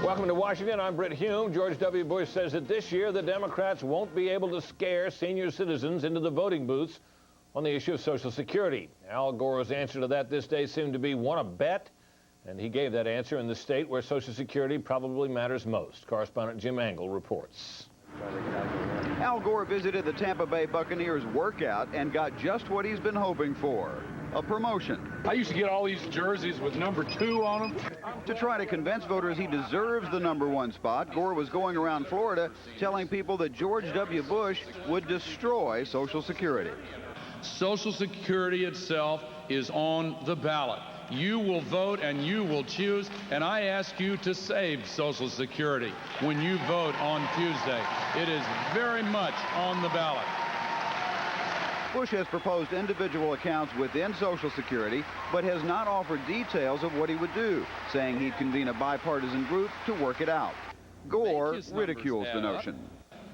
Welcome to Washington. I'm Britt Hume. George W. Bush says that this year the Democrats won't be able to scare senior citizens into the voting booths on the issue of Social Security. Al Gore's answer to that this day seemed to be, want to bet? And he gave that answer in the state where Social Security probably matters most. Correspondent Jim Angle reports. Al Gore visited the Tampa Bay Buccaneers workout and got just what he's been hoping for, a promotion. I used to get all these jerseys with number 2 on them. To try to convince voters he deserves the number 1 spot, Gore was going around Florida telling people that George W. Bush would destroy Social Security. Social Security itself is on the ballot. You will vote and you will choose, and I ask you to save Social Security when you vote on Tuesday. It is very much on the ballot. Bush has proposed individual accounts within Social Security, but has not offered details of what he would do, saying he'd convene a bipartisan group to work it out. Gore ridicules the notion.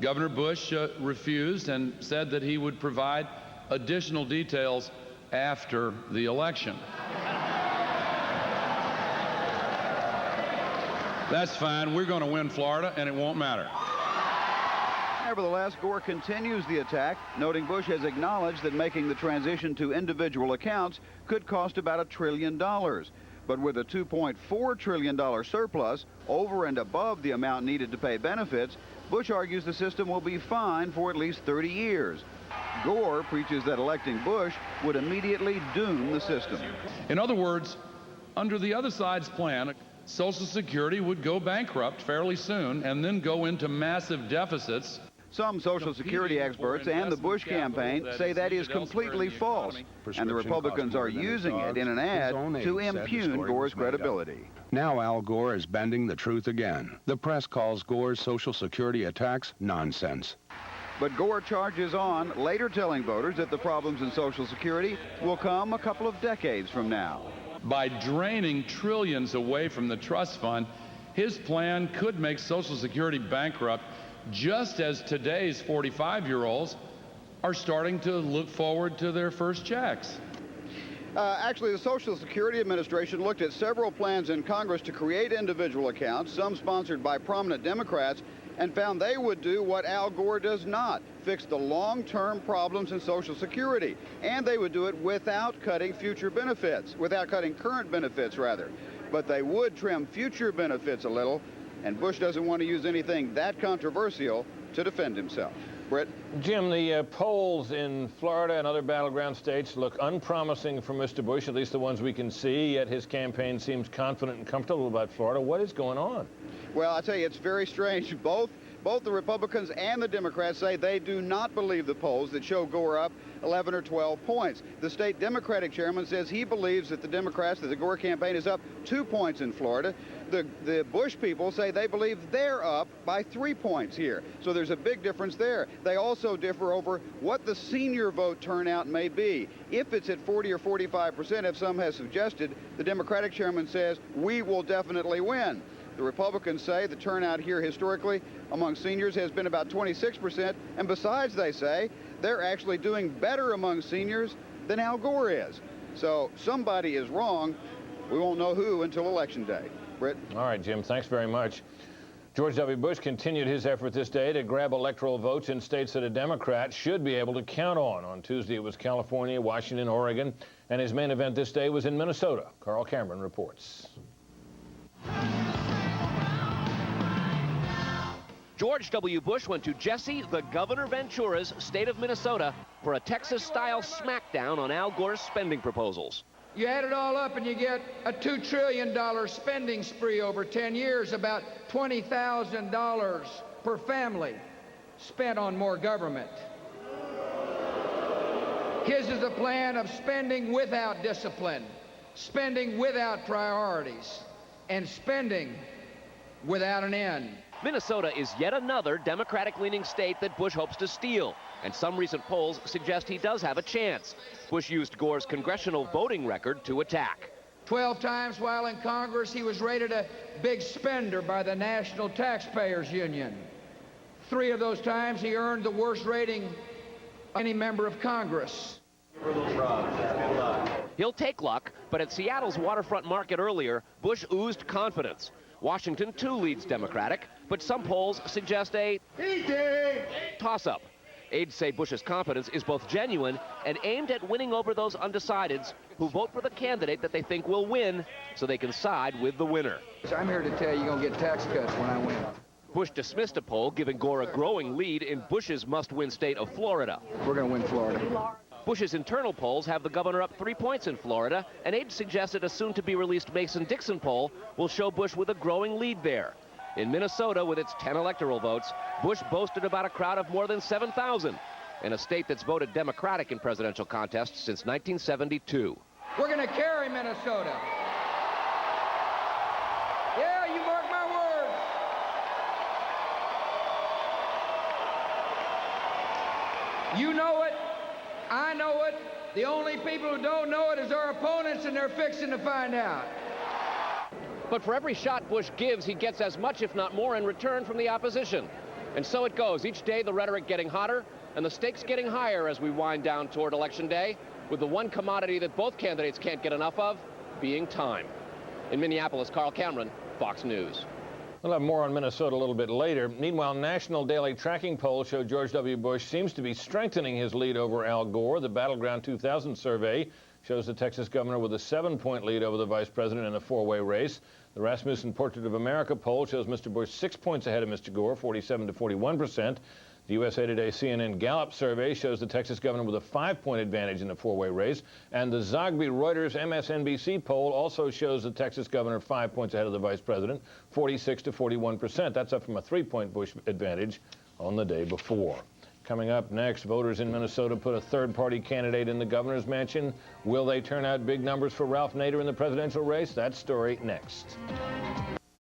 Governor Bush refused and said that he would provide additional details after the election. That's fine. We're going to win Florida, and it won't matter. Nevertheless, Gore continues the attack, noting Bush has acknowledged that making the transition to individual accounts could cost about $1 trillion. But with a $2.4 trillion surplus, over and above the amount needed to pay benefits, Bush argues the system will be fine for at least 30 years. Gore preaches that electing Bush would immediately doom the system. In other words, under the other side's plan, Social Security would go bankrupt fairly soon and then go into massive deficits. Some Social Security experts and the Bush campaign say that is completely false, and the Republicans are using it in an ad to impugn Gore's credibility. Now Al Gore is bending the truth again. The press calls Gore's Social Security attacks nonsense. But Gore charges on, later telling voters that the problems in Social Security will come a couple of decades from now. By draining trillions away from the trust fund, his plan could make Social Security bankrupt, just as today's 45-year-olds are starting to look forward to their first checks. Actually, the Social Security Administration looked at several plans in Congress to create individual accounts, some sponsored by prominent Democrats, and found they would do what Al Gore does not, fix the long-term problems in Social Security. And they would do it without cutting future benefits, without cutting current benefits, rather. But they would trim future benefits a little, and Bush doesn't want to use anything that controversial to defend himself. Britt? Jim, the polls in Florida and other battleground states look unpromising for Mr. Bush, at least the ones we can see, yet his campaign seems confident and comfortable about Florida. What is going on? Well, I tell you, it's very strange. Both the Republicans and the Democrats say they do not believe the polls that show Gore up 11 or 12 points. The state Democratic chairman says he believes that the Gore campaign is up 2 points in Florida. The Bush people say they believe they're up by 3 points here. So there's a big difference there. They also differ over what the senior vote turnout may be. If it's at 40 or 45%, as some has suggested, the Democratic chairman says we will definitely win. The Republicans say the turnout here historically among seniors has been about 26%, and besides, they say, they're actually doing better among seniors than Al Gore is. So somebody is wrong. We won't know who until Election Day. Britt? All right, Jim, thanks very much. George W. Bush continued his effort this day to grab electoral votes in states that a Democrat should be able to count on. On Tuesday, it was California, Washington, Oregon, and his main event this day was in Minnesota. Carl Cameron reports. George W. Bush went to Jesse the Governor Ventura's state of Minnesota for a Texas-style smackdown on Al Gore's spending proposals. You add it all up and you get a $2 trillion spending spree over 10 years, about $20,000 per family spent on more government. His is a plan of spending without discipline, spending without priorities, and spending without an end. Minnesota is yet another Democratic-leaning state that Bush hopes to steal, and some recent polls suggest he does have a chance. Bush used Gore's congressional voting record to attack. 12 times while in Congress, he was rated a big spender by the National Taxpayers Union. 3 of those times, he earned the worst rating of any member of Congress. He'll take luck, but at Seattle's waterfront market earlier, Bush oozed confidence. Washington, too, leads Democratic, but some polls suggest a toss-up. Aides say Bush's confidence is both genuine and aimed at winning over those undecideds who vote for the candidate that they think will win so they can side with the winner. I'm here to tell you, you're going to get tax cuts when I win. Bush dismissed a poll giving Gore a growing lead in Bush's must-win state of Florida. We're going to win Florida. Bush's internal polls have the governor up 3 points in Florida, and aides suggested a soon-to-be-released Mason-Dixon poll will show Bush with a growing lead there. In Minnesota, with its 10 electoral votes, Bush boasted about a crowd of more than 7,000 in a state that's voted Democratic in presidential contests since 1972. We're going to carry Minnesota. Yeah, you mark my words. You know it. I know it. The only people who don't know it is our opponents, and they're fixing to find out. But for every shot Bush gives, he gets as much, if not more, in return from the opposition. And so it goes, each day the rhetoric getting hotter and the stakes getting higher as we wind down toward Election Day, with the one commodity that both candidates can't get enough of being time. In Minneapolis, Carl Cameron, Fox News. We'll have more on Minnesota a little bit later. Meanwhile, national daily tracking polls show George W. Bush seems to be strengthening his lead over Al Gore. The Battleground 2000 survey shows the Texas governor with a 7-point lead over the vice president in a four-way race. The Rasmussen Portrait of America poll shows Mr. Bush 6 points ahead of Mr. Gore, 47 to 41%. The USA Today CNN Gallup survey shows the Texas governor with a 5-point advantage in the four-way race. And the Zogby Reuters MSNBC poll also shows the Texas governor 5 points ahead of the vice president, 46 to 41%. That's up from a 3-point Bush advantage on the day before. Coming up next, voters in Minnesota put a third-party candidate in the governor's mansion. Will they turn out big numbers for Ralph Nader in the presidential race? That story next.